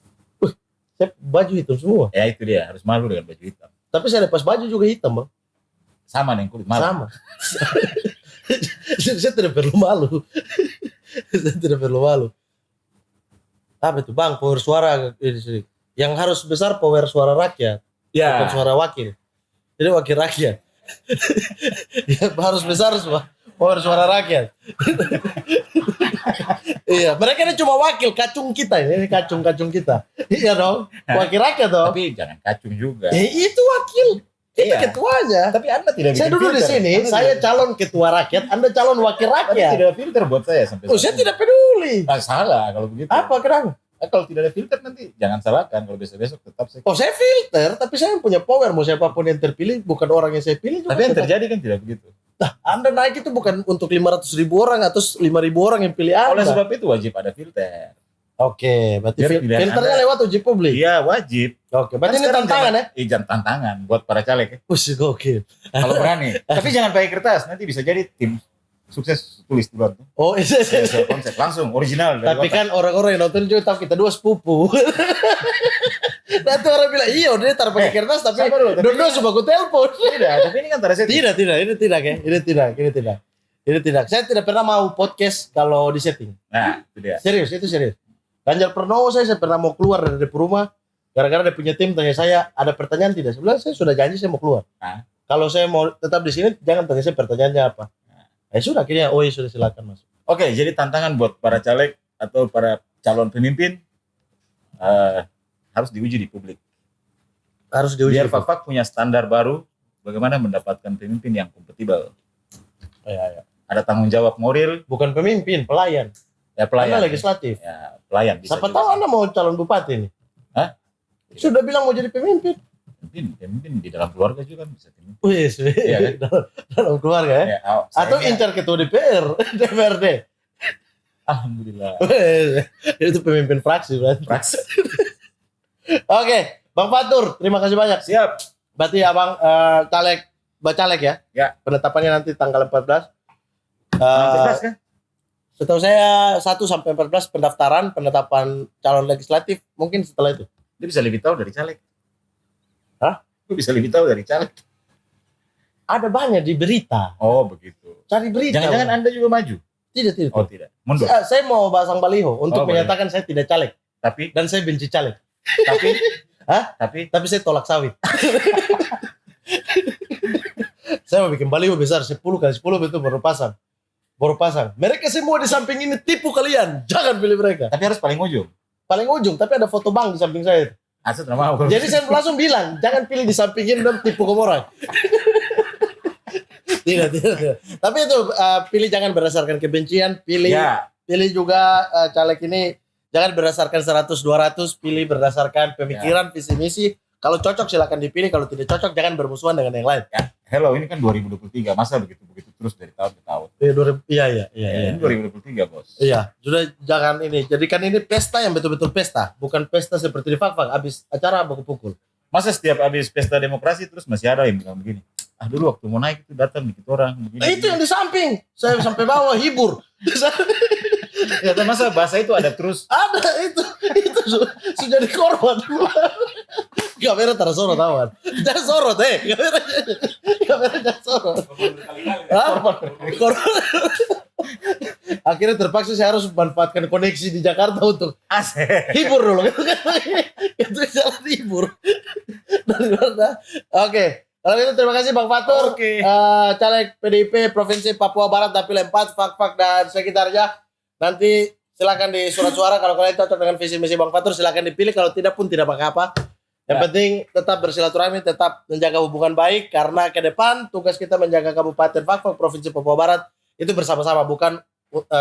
Saya baju hitam semua. Ya itu dia, harus malu dengan baju hitam. Tapi saya lepas baju juga hitam, Bang. Sama dengan kulit malu. Sama. Saya tidak perlu malu. Apa itu, Bang? Power suara ini. Yang harus besar power suara rakyat. Ya. Bukan suara wakil. Jadi wakil rakyat. Ya, harus besar semua. Power suara rakyat. Iya, mereka ini cuma wakil kacung kita ini kacung kita. Iya dong, wakil rakyat dong. Tapi jangan kacung juga. Itu wakil, itu ketuanya. Tapi Anda tidak bikin saya duduk di sini, saya calon ketua rakyat, Anda calon wakil rakyat. Tidak ada filter buat saya sampai. Saya tidak peduli. Salah kalau begitu. Apa kenapa? Kalau tidak ada filter nanti jangan salahkan kalau besok tetap saya. Saya filter, tapi saya punya power mau siapapun yang terpilih bukan orang yang saya pilih. Tapi yang terjadi kan tidak begitu. Nah, Anda naik itu bukan untuk 500.000 orang atau 5.000 orang yang pilih Anda. Oleh sebab itu wajib ada filter. Oke, berarti filternya Anda, lewat uji publik. Iya, wajib. Oke, berarti ini tantangan ya? Jangan tantangan buat para caleg ya. Oke. Kalau berani. Tapi jangan pakai kertas, nanti bisa jadi tim sukses tulis duluan. Oh, iya. Konsep langsung original. Tapi kan orang-orang yang nonton juga tahu kita dua sepupu. Nanti orang bilang, iya dia taruh pakai kertas tapi dua-dua suka aku telepon. Tidak, tapi ini kan tanda saya. Tidak, ini tidak ya. Ini tidak. Ini tidak. Saya tidak pernah mau podcast kalau di setting. Nah, itu dia. Serius, itu serius. Ganjar Pranowo saya pernah mau keluar dari rumah gara-gara dia punya tim tanya saya ada pertanyaan tidak. Sebenarnya saya sudah janji saya mau keluar. Nah. Kalau saya mau tetap di sini jangan tanya saya pertanyaannya apa. Sudah akhirnya sudah silakan masuk. Oke, jadi tantangan buat para caleg atau para calon pemimpin harus diuji di publik. Harus diuji. Biar Fak-Fak punya standar baru bagaimana mendapatkan pemimpin yang kompatibel. Ya. Ada tanggung jawab moral, Bukan pemimpin, pelayan. ya pelayan. Anda legislatif. Ya, pelayan bisa. Siapa juga. tahu Anda mau calon bupati nih? Hah? Sudah bilang mau jadi pemimpin. Pemimpin di dalam keluarga juga kan bisa pemimpin. Wih, Iya kan? dalam keluarga ya. Ya, Atau sayangnya- incar ketua DPR, DPRD. Alhamdulillah. Wih, itu pemimpin fraksi berarti. Praksi. Oke, Bang Fatur, terima kasih banyak. Siap. Berarti Abang Bacalek ya? Ya. Penetapannya nanti tanggal 14. Cerdas kan? Setahu saya 1 sampai 14 pendaftaran, penetapan calon legislatif, mungkin setelah itu. Dia bisa lebih tahu dari caleg. Hah? Dia bisa lebih tahu dari caleg. Ada banyak di berita. Oh, begitu. Cari berita. Jangan-jangan Anda juga maju? Tidak. Oh, tidak. Mundur. Saya mau pasang baliho untuk Oh, menyatakan saya tidak caleg Tapi dan saya benci caleg. tapi Hah? Tapi saya tolak sawit. Saya mau bikin baliho besar 10 kali 10 itu baru pasang. Mereka semua di samping ini tipu kalian. Jangan pilih mereka. tapi harus paling ujung. Paling ujung tapi ada foto Bang di samping saya. Asal nama aku. Jadi saya langsung bilang, jangan pilih di samping ini dan tipu kamu orang. Tidak. Tapi itu pilih jangan berdasarkan kebencian, pilih Ya, pilih juga caleg ini jangan berdasarkan 100-200, pilih berdasarkan pemikiran, visi misi. Kalau cocok silakan dipilih, kalau tidak cocok jangan bermusuhan dengan yang lain. ya. Hello, ini kan 2023. Masa begitu terus dari tahun ke tahun? Iya. Ini 2023, Bos. Iya, sudah jangan ini. Jadikan ini pesta yang betul-betul pesta, bukan pesta seperti di Fak-Fak habis acara baku pukul. Masa setiap habis pesta demokrasi terus masih ada yang bilang begini. Dulu waktu mau naik itu datang dikit orang begini. Itu yang di samping. Saya sampai bawah hibur. Ya, masa bahasa itu ada terus. Ada itu sudah jadi korban. Kamera tak sorot awan. Jangan sorot kamera jangan sorot. Korban. Akhirnya terpaksa saya harus manfaatkan koneksi di Jakarta untuk Asik. hibur dulu. Itu jalan hibur. Dari mana? Oke. Kalau gitu terima kasih Bang Fatur. Oke. Caleg PDIP Provinsi Papua Barat dapil 4 Fak-Fak dan sekitarnya. Nanti silakan di surat suara kalau kalian cocok dengan visi misi Bang Fatur silakan dipilih, kalau tidak pun tidak apa-apa. Yang penting tetap bersilaturahmi, tetap menjaga hubungan baik karena ke depan tugas kita menjaga Kabupaten Fak-Fak Provinsi Papua Barat itu bersama-sama, bukan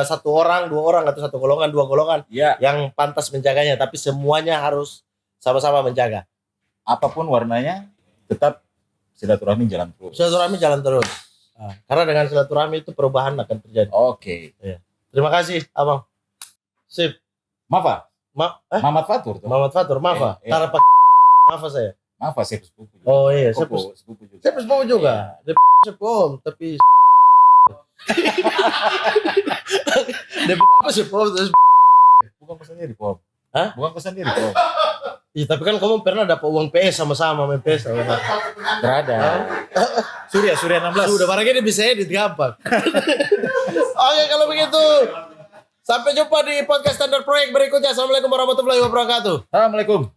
satu orang, dua orang atau satu golongan, dua golongan Ya, yang pantas menjaganya, tapi semuanya harus sama-sama menjaga. apapun warnanya tetap silaturahmi jalan terus. Silaturahmi jalan terus. Karena dengan silaturahmi itu perubahan akan terjadi. Oke. Terima kasih, Abang. Sip. Maaf, Mamat Fatur tuh. Muhammad Fatur, maaf. Iya. Tara Pak. Maaf saya. Maaf, saya sepupu juga. Oh iya, saya Sepupu juga. sepupu juga. Dia sepupu, tapi dia apa sepupu terus. Bukan pesannya di pom. Hah? Bukan pesannya di pom. Iya, tapi kan kamu pernah dapat uang PS sama-sama main PS. Terada. Surya 16. Sudah barangnya dia bisa edit gampang. Oke, kalau begitu sampai jumpa di podcast Standar Proyek berikutnya. Assalamualaikum warahmatullahi wabarakatuh. Assalamualaikum.